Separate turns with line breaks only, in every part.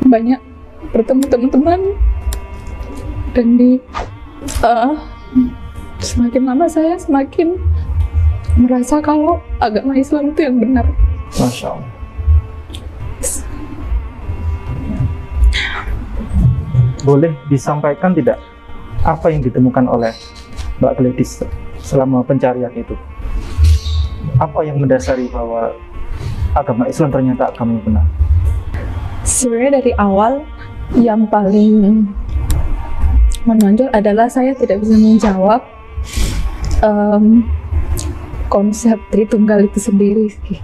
banyak bertemu teman-teman, dan semakin lama saya semakin merasa kalau agama Islam itu yang benar.
Masya Allah. Boleh disampaikan tidak apa yang ditemukan oleh Mbak Gladys selama pencarian itu? Apa yang mendasari bahwa agama Islam ternyata agama yang benar?
Sebenarnya dari awal yang paling menonjol adalah saya tidak bisa menjawab konsep Tritunggal itu sendiri sih.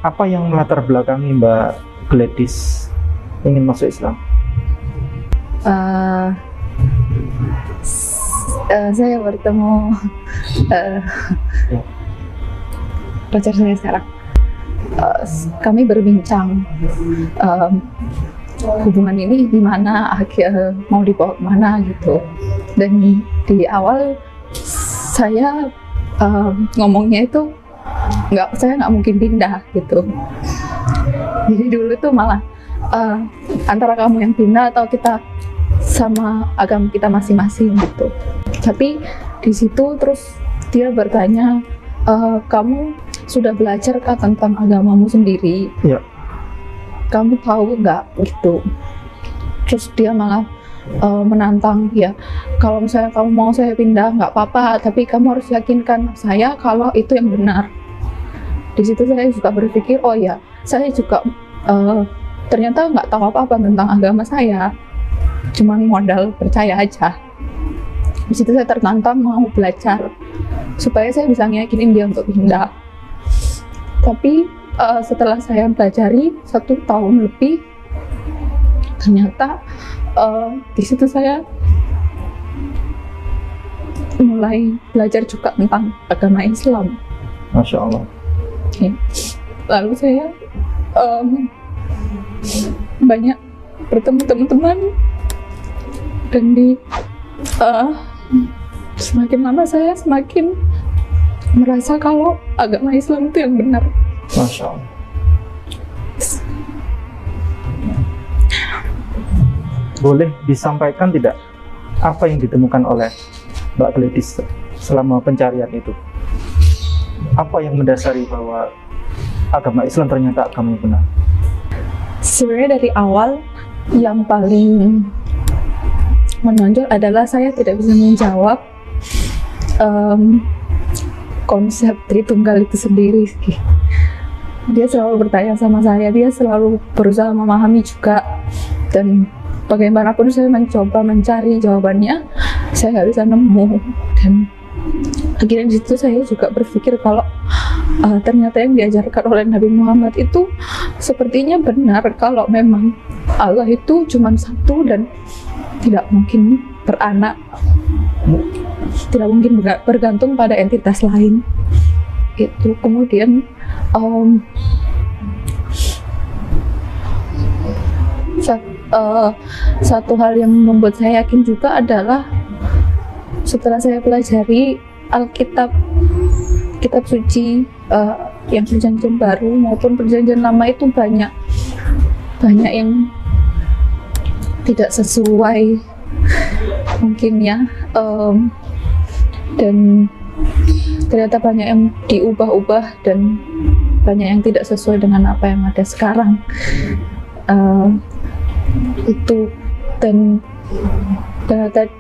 Apa yang melatar belakangi Mbak Gladys ingin masuk Islam?
Saya bertemu pacar saya sekarang. Kami berbincang hubungan ini gimana, mau dibawa kemana gitu. Dan di awal saya ngomongnya itu saya nggak mungkin pindah gitu. Jadi dulu tuh malah antara kamu yang pindah atau kita sama agama kita masing-masing gitu. Tapi di situ terus dia bertanya, kamu sudah belajarkah tentang agamamu sendiri?
Ya.
Kamu tahu nggak gitu? Terus dia malah menantang, ya kalau misalnya kamu mau saya pindah nggak apa-apa, tapi kamu harus yakinkan saya kalau itu yang benar. Di situ saya juga berpikir, oh ya, saya juga ternyata nggak tahu apa-apa tentang agama saya, cuman modal percaya aja. Di situ saya tertantang mau belajar supaya saya bisa ngeyakinin dia untuk pindah. Tapi setelah saya pelajari 1 tahun lebih, ternyata di situ saya mulai belajar juga tentang agama Islam.
Masya Allah.
Lalu saya banyak bertemu teman-teman, dan semakin lama saya semakin merasa kalau agama Islam itu yang benar.
Masya Allah. Boleh disampaikan tidak apa yang ditemukan oleh Mbak Gladys selama pencarian itu? Apa yang mendasari bahwa agama Islam ternyata agama yang benar?
Sebenarnya dari awal yang paling menonjol adalah saya tidak bisa menjawab konsep Tritunggal itu sendiri sih. Dia selalu bertanya sama saya, dia selalu berusaha memahami juga, dan bagaimanapun saya mencoba mencari jawabannya, saya nggak bisa nemu. Dan akhirnya di situ saya juga berpikir kalau ternyata yang diajarkan oleh Nabi Muhammad itu sepertinya benar, kalau memang Allah itu cuma satu dan tidak mungkin beranak, tidak mungkin bergantung pada entitas lain. Itu kemudian satu hal yang membuat saya yakin juga adalah setelah saya pelajari Alkitab, kitab suci yang perjanjian baru maupun perjanjian lama, itu banyak yang tidak sesuai mungkin ya, dan ternyata banyak yang diubah-ubah dan banyak yang tidak sesuai dengan apa yang ada sekarang. Itu dan ternyata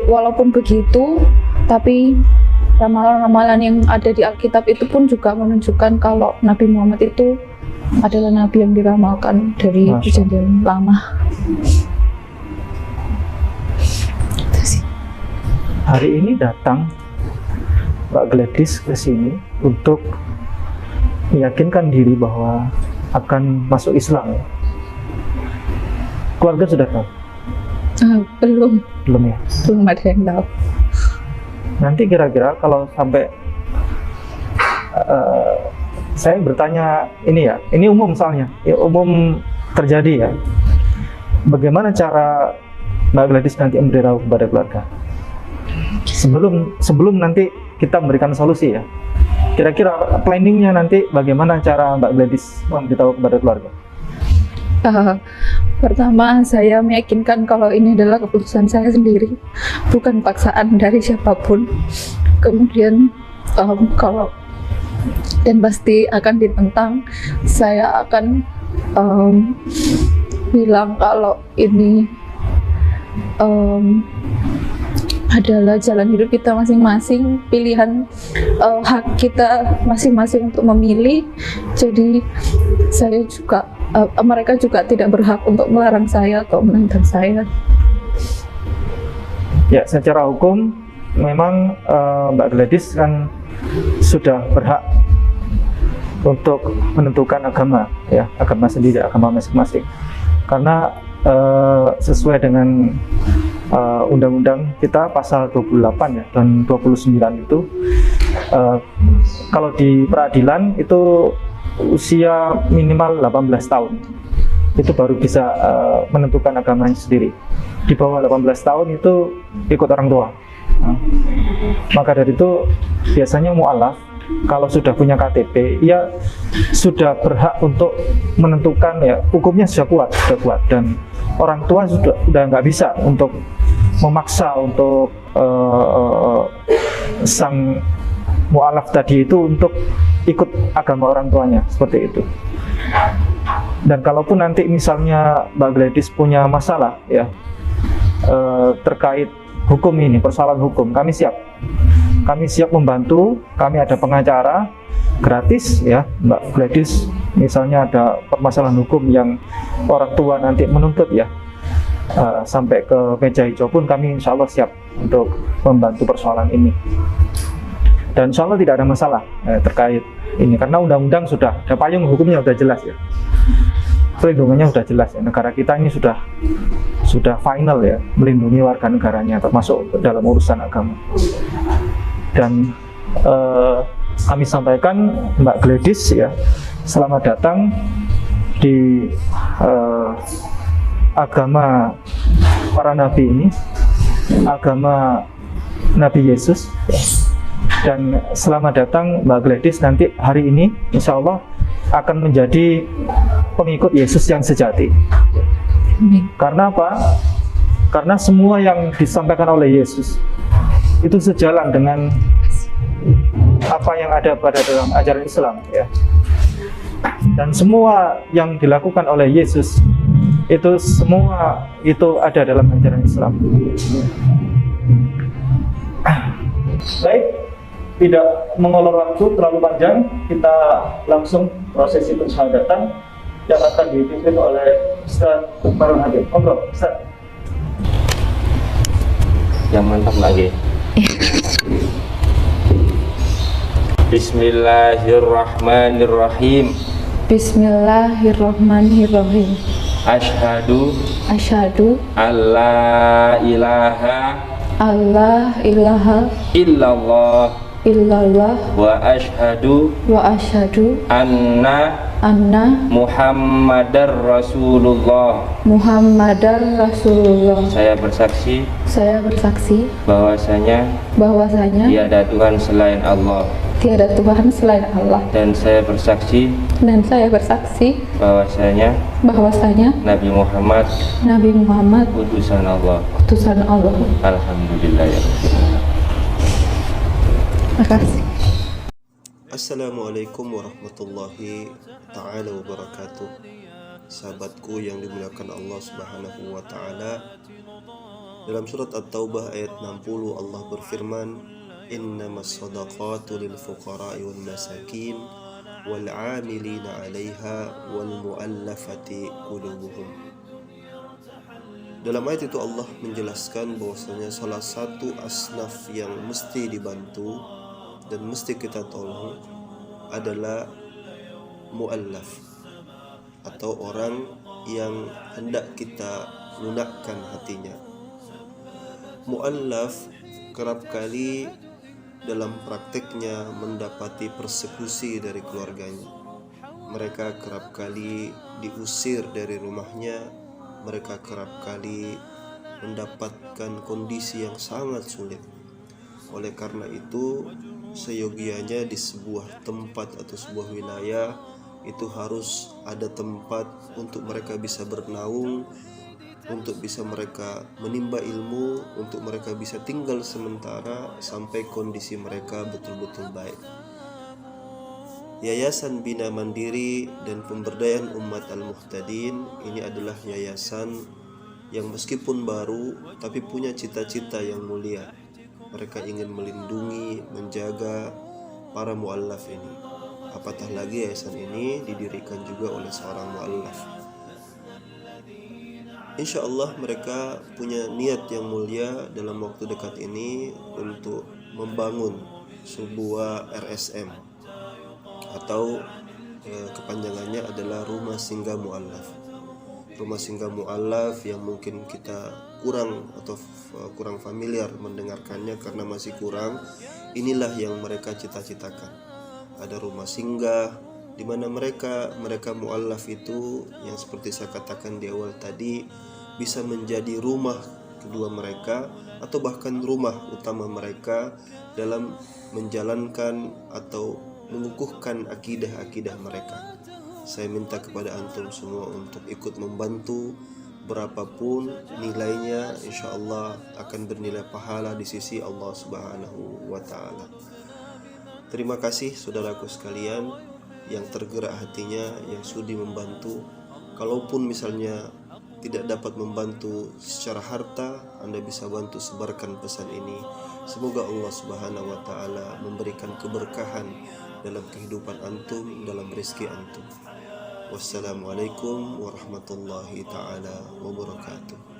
walaupun begitu, tapi ramalan-ramalan yang ada di Alkitab itu pun juga menunjukkan kalau Nabi Muhammad itu adalah Nabi yang diramalkan dari perjanjian lama.
Hari ini datang Mbak Gladys ke sini untuk meyakinkan diri bahwa akan masuk Islam. Keluarga sudah tahu?
Belum
ya?
Belum ada yang tahu.
Nanti kira-kira kalau sampai saya bertanya ini ya, ini umum soalnya, ya, umum terjadi ya. Bagaimana cara Mbak Gladys nanti memberitahu kepada keluarga? Sebelum nanti kita memberikan solusi ya. Kira-kira planningnya nanti bagaimana cara Mbak Gladys memberitahu kepada keluarga?
Pertama, saya meyakinkan kalau ini adalah keputusan saya sendiri, bukan paksaan dari siapapun. Kemudian kalau dan pasti akan ditentang, saya akan bilang kalau ini adalah jalan hidup kita masing-masing, pilihan hak kita masing-masing untuk memilih. Jadi saya juga mereka juga tidak berhak untuk melarang saya atau menentang saya.
Ya, secara hukum memang Mbak Gladys kan sudah berhak untuk menentukan agama, ya, agama sendiri, agama masing-masing. Karena sesuai dengan undang-undang kita pasal 28 ya dan 29 itu kalau di peradilan itu usia minimal 18 tahun itu baru bisa menentukan agamanya sendiri. Di bawah 18 tahun itu ikut orang tua. Maka dari itu biasanya mu'alaf kalau sudah punya KTP, ia sudah berhak untuk menentukan, ya, hukumnya sudah kuat, dan orang tua sudah nggak bisa untuk memaksa untuk sang mu'alaf tadi itu untuk ikut agama orang tuanya, seperti itu. Dan kalaupun nanti misalnya Mbak Gladys punya masalah ya terkait hukum ini, persoalan hukum, kami siap membantu. Kami ada pengacara gratis ya, Mbak Gladys misalnya ada permasalahan hukum yang orang tua nanti menuntut ya, sampai ke meja hijau pun kami insya Allah siap untuk membantu persoalan ini. Dan insya Allah tidak ada masalah terkait ini, karena undang-undang sudah ada, payung hukumnya sudah jelas ya, perlindungannya sudah jelas ya. Negara kita ini sudah final ya, melindungi warga negaranya termasuk dalam urusan agama. Dan kami sampaikan Mbak Gladys ya, selamat datang di agama para nabi ini, agama Nabi Yesus ya. Dan selamat datang Mbak Gladys nanti hari ini insya Allah akan menjadi pengikut Yesus yang sejati. Karena apa? Karena semua yang disampaikan oleh Yesus itu sejalan dengan apa yang ada pada dalam ajaran Islam ya. Dan semua yang dilakukan oleh Yesus itu semua itu ada dalam ajaran Islam. Baik, tidak mengolor waktu terlalu panjang, kita langsung prosesi pensyahadatan yang akan dipimpin oleh Ustaz Farul Hakim. Ustaz.
Yang mantap lagi. Bismillahirrahmanirrahim.
Bismillahirrahmanirrahim.
Asyhadu
Alla ilaha illallah
wa asyhadu anna Muhammadar Rasulullah. Saya bersaksi bahwasanya tiada Tuhan selain Allah. Dan saya bersaksi bahwasanya Nabi Muhammad utusan Allah. Alhamdulillah ya.
Terima kasih.
Assalamualaikum warahmatullahi ta'ala wabarakatuh. Sahabatku yang dimuliakan Allah subhanahu wa ta'ala, dalam surat At-Taubah ayat 60 Allah berfirman, innamas sadaqatu lil fuqara'i wal masakin wal 'amilina 'alaiha wal mu'allafati qulubuhum. Dalam ayat itu Allah menjelaskan bahwasanya salah satu asnaf yang mesti dibantu dan mesti kita tolong adalah mu'allaf, atau orang yang hendak kita lunakkan hatinya. Mu'allaf kerap kali dalam prakteknya mendapati persekusi dari keluarganya. Mereka kerap kali diusir dari rumahnya, mereka kerap kali mendapatkan kondisi yang sangat sulit. Oleh karena itu, seyogianya di sebuah tempat atau sebuah wilayah itu harus ada tempat untuk mereka bisa bernaung, untuk bisa mereka menimba ilmu, untuk mereka bisa tinggal sementara sampai kondisi mereka betul-betul baik. Yayasan Bina Mandiri dan Pemberdayaan Umat Al-Muhtadin ini adalah yayasan yang meskipun baru tapi punya cita-cita yang mulia. Mereka ingin melindungi, menjaga para mu'allaf ini. Apatah lagi yayasan ini didirikan juga oleh seorang mu'allaf. Insya Allah mereka punya niat yang mulia dalam waktu dekat ini untuk membangun sebuah RSM atau kepanjangannya adalah Rumah Singgah Mu'allaf. Rumah Singgah Mu'allaf yang mungkin kita kurang familiar mendengarkannya karena masih kurang. Inilah yang mereka cita-citakan. Ada rumah singgah di mana mereka mu'allaf itu yang seperti saya katakan di awal tadi bisa menjadi rumah kedua mereka atau bahkan rumah utama mereka dalam menjalankan atau mengukuhkan akidah-akidah mereka. Saya minta kepada antum semua untuk ikut membantu, berapapun nilainya insya Allah akan bernilai pahala di sisi Allah Subhanahu wa Ta'ala. Terima kasih saudaraku sekalian yang tergerak hatinya, yang sudi membantu. Kalaupun misalnya tidak dapat membantu secara harta, Anda bisa bantu sebarkan pesan ini. Semoga Allah Subhanahu wa Ta'ala memberikan keberkahan dalam kehidupan antum, dalam rezeki antum. Wassalamualaikum warahmatullahi ta'ala wabarakatuh.